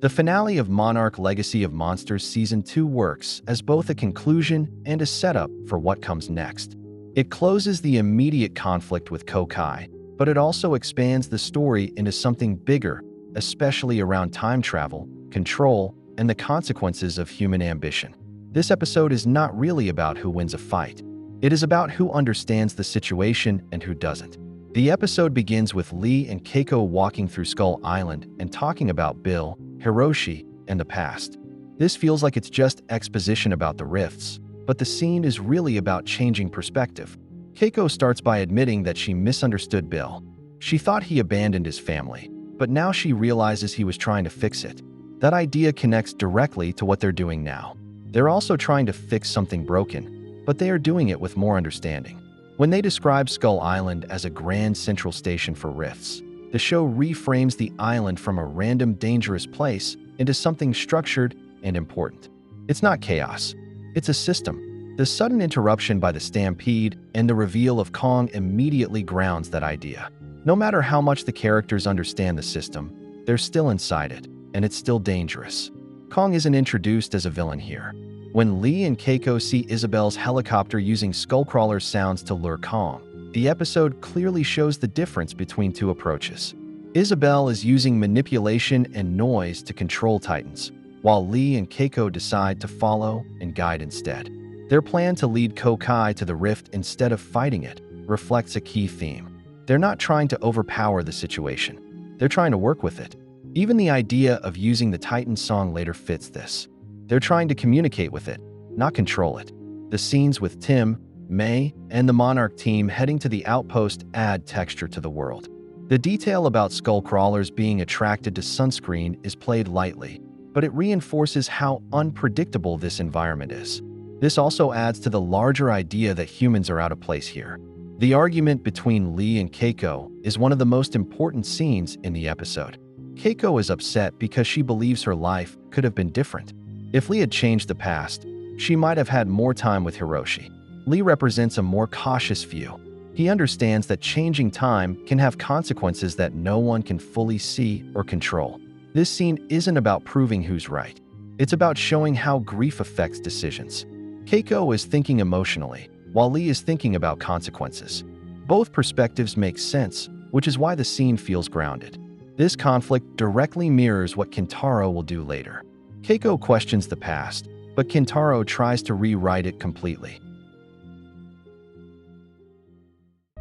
The finale of Monarch Legacy of Monsters Season 2 works as both a conclusion and a setup for what comes next. It closes the immediate conflict with Co-Cai, but it also expands the story into something bigger, especially around time travel, control, and the consequences of human ambition. This episode is not really about who wins a fight. It is about who understands the situation and who doesn't. The episode begins with Lee and Keiko walking through Skull Island and talking about Bill, Hiroshi, and the past. This feels like it's just exposition about the rifts, but the scene is really about changing perspective. Keiko starts by admitting that she misunderstood Bill. She thought he abandoned his family, but now she realizes he was trying to fix it. That idea connects directly to what they're doing now. They're also trying to fix something broken, but they are doing it with more understanding. When they describe Skull Island as a grand central station for rifts, the show reframes the island from a random dangerous place into something structured and important. It's not chaos, it's a system. The sudden interruption by the stampede and the reveal of Kong immediately grounds that idea. No matter how much the characters understand the system, they're still inside it, and it's still dangerous. Kong isn't introduced as a villain here. When Lee and Keiko see Isabel's helicopter using Skullcrawler's sounds to lure Kong, the episode clearly shows the difference between two approaches. Isabel is using manipulation and noise to control Titans, while Lee and Keiko decide to follow and guide instead. Their plan to lead Co-Cai to the rift instead of fighting it reflects a key theme. They're not trying to overpower the situation. They're trying to work with it. Even the idea of using the Titan song later fits this. They're trying to communicate with it, not control it. The scenes with Tim, May, and the Monarch team heading to the outpost add texture to the world. The detail about Skullcrawlers being attracted to sunscreen is played lightly, but it reinforces how unpredictable this environment is. This also adds to the larger idea that humans are out of place here. The argument between Lee and Keiko is one of the most important scenes in the episode. Keiko is upset because she believes her life could have been different. If Lee had changed the past, she might have had more time with Hiroshi. Lee represents a more cautious view. He understands that changing time can have consequences that no one can fully see or control. This scene isn't about proving who's right. It's about showing how grief affects decisions. Keiko is thinking emotionally, while Lee is thinking about consequences. Both perspectives make sense, which is why the scene feels grounded. This conflict directly mirrors what Kentaro will do later. Keiko questions the past, but Kentaro tries to rewrite it completely.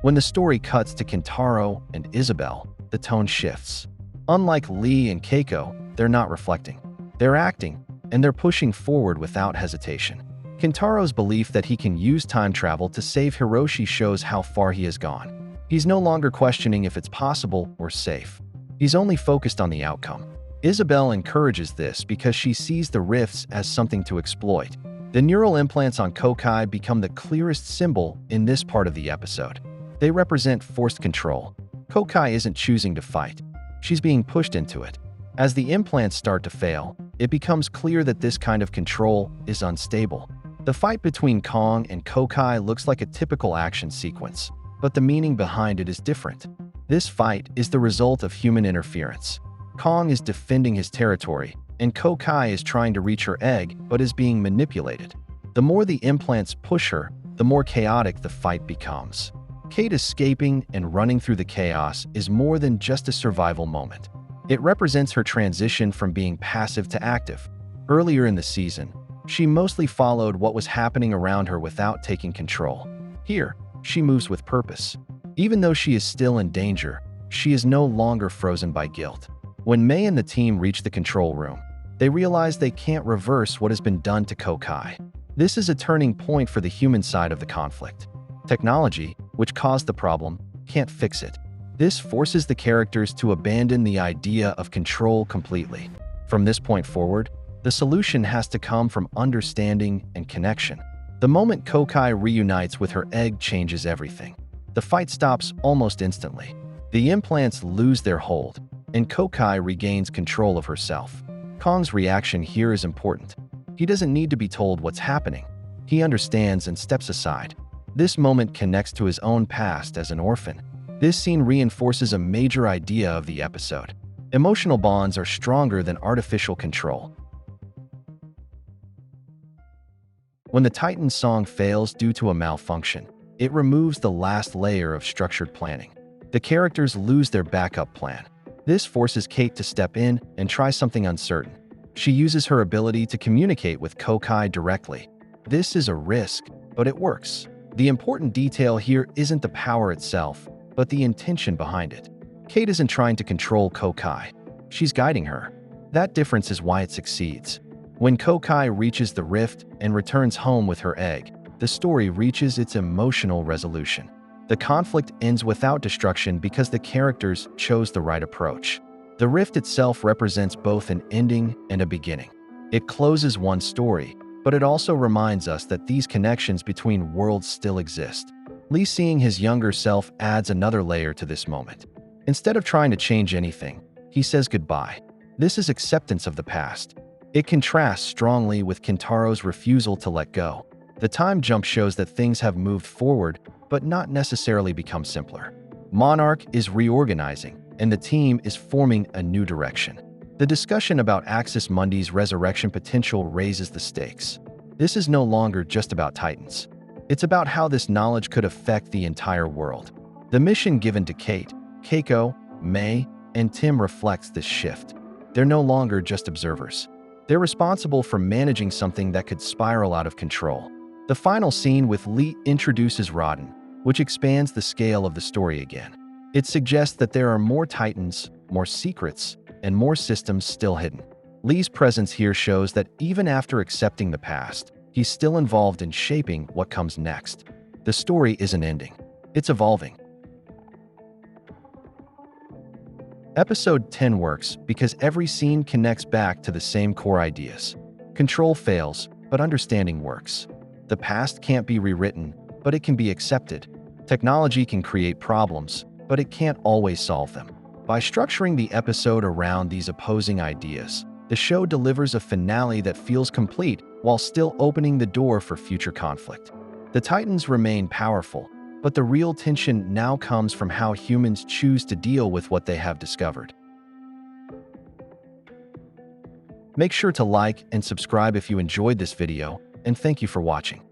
When the story cuts to Kentaro and Isabel, the tone shifts. Unlike Lee and Keiko, they're not reflecting. They're acting, and they're pushing forward without hesitation. Kentaro's belief that he can use time travel to save Hiroshi shows how far he has gone. He's no longer questioning if it's possible or safe. He's only focused on the outcome. Isabel encourages this because she sees the rifts as something to exploit. The neural implants on Co-Cai become the clearest symbol in this part of the episode. They represent forced control. Co-Cai isn't choosing to fight. She's being pushed into it. As the implants start to fail, it becomes clear that this kind of control is unstable. The fight between Kong and Co-Cai looks like a typical action sequence, but the meaning behind it is different. This fight is the result of human interference. Kong is defending his territory, and Co-Cai is trying to reach her egg but is being manipulated. The more the implants push her, the more chaotic the fight becomes. Cate escaping and running through the chaos is more than just a survival moment. It represents her transition from being passive to active. Earlier in the season, she mostly followed what was happening around her without taking control. Here, she moves with purpose. Even though she is still in danger, she is no longer frozen by guilt. When May and the team reach the control room, they realize they can't reverse what has been done to Co-Cai. This is a turning point for the human side of the conflict. Technology, which caused the problem, can't fix it. This forces the characters to abandon the idea of control completely. From this point forward, the solution has to come from understanding and connection. The moment Co-Cai reunites with her egg changes everything. The fight stops almost instantly. The implants lose their hold, and Co-Cai regains control of herself. Kong's reaction here is important. He doesn't need to be told what's happening. He understands and steps aside. This moment connects to his own past as an orphan. This scene reinforces a major idea of the episode. Emotional bonds are stronger than artificial control. When the Titan's song fails due to a malfunction, it removes the last layer of structured planning. The characters lose their backup plan. This forces Cate to step in and try something uncertain. She uses her ability to communicate with Co-Cai directly. This is a risk, but it works. The important detail here isn't the power itself, but the intention behind it. Cate isn't trying to control Co-Cai. She's guiding her. That difference is why it succeeds. When Co-Cai reaches the rift and returns home with her egg, the story reaches its emotional resolution. The conflict ends without destruction because the characters chose the right approach. The rift itself represents both an ending and a beginning. It closes one story, but it also reminds us that these connections between worlds still exist. Lee seeing his younger self adds another layer to this moment. Instead of trying to change anything, he says goodbye. This is acceptance of the past. It contrasts strongly with Kentaro's refusal to let go. The time jump shows that things have moved forward, but not necessarily become simpler. Monarch is reorganizing, and the team is forming a new direction. The discussion about Axis Mundi's resurrection potential raises the stakes. This is no longer just about Titans. It's about how this knowledge could affect the entire world. The mission given to Cate, Keiko, Mei, and Tim reflects this shift. They're no longer just observers. They're responsible for managing something that could spiral out of control. The final scene with Lee introduces Rodan, which expands the scale of the story again. It suggests that there are more Titans, more secrets, and more systems still hidden. Lee's presence here shows that even after accepting the past, he's still involved in shaping what comes next. The story isn't ending. It's evolving. Episode 10 works because every scene connects back to the same core ideas. Control fails, but understanding works. The past can't be rewritten, but it can be accepted. Technology can create problems, but it can't always solve them. By structuring the episode around these opposing ideas, the show delivers a finale that feels complete while still opening the door for future conflict. The Titans remain powerful, but the real tension now comes from how humans choose to deal with what they have discovered. Make sure to like and subscribe if you enjoyed this video, and thank you for watching.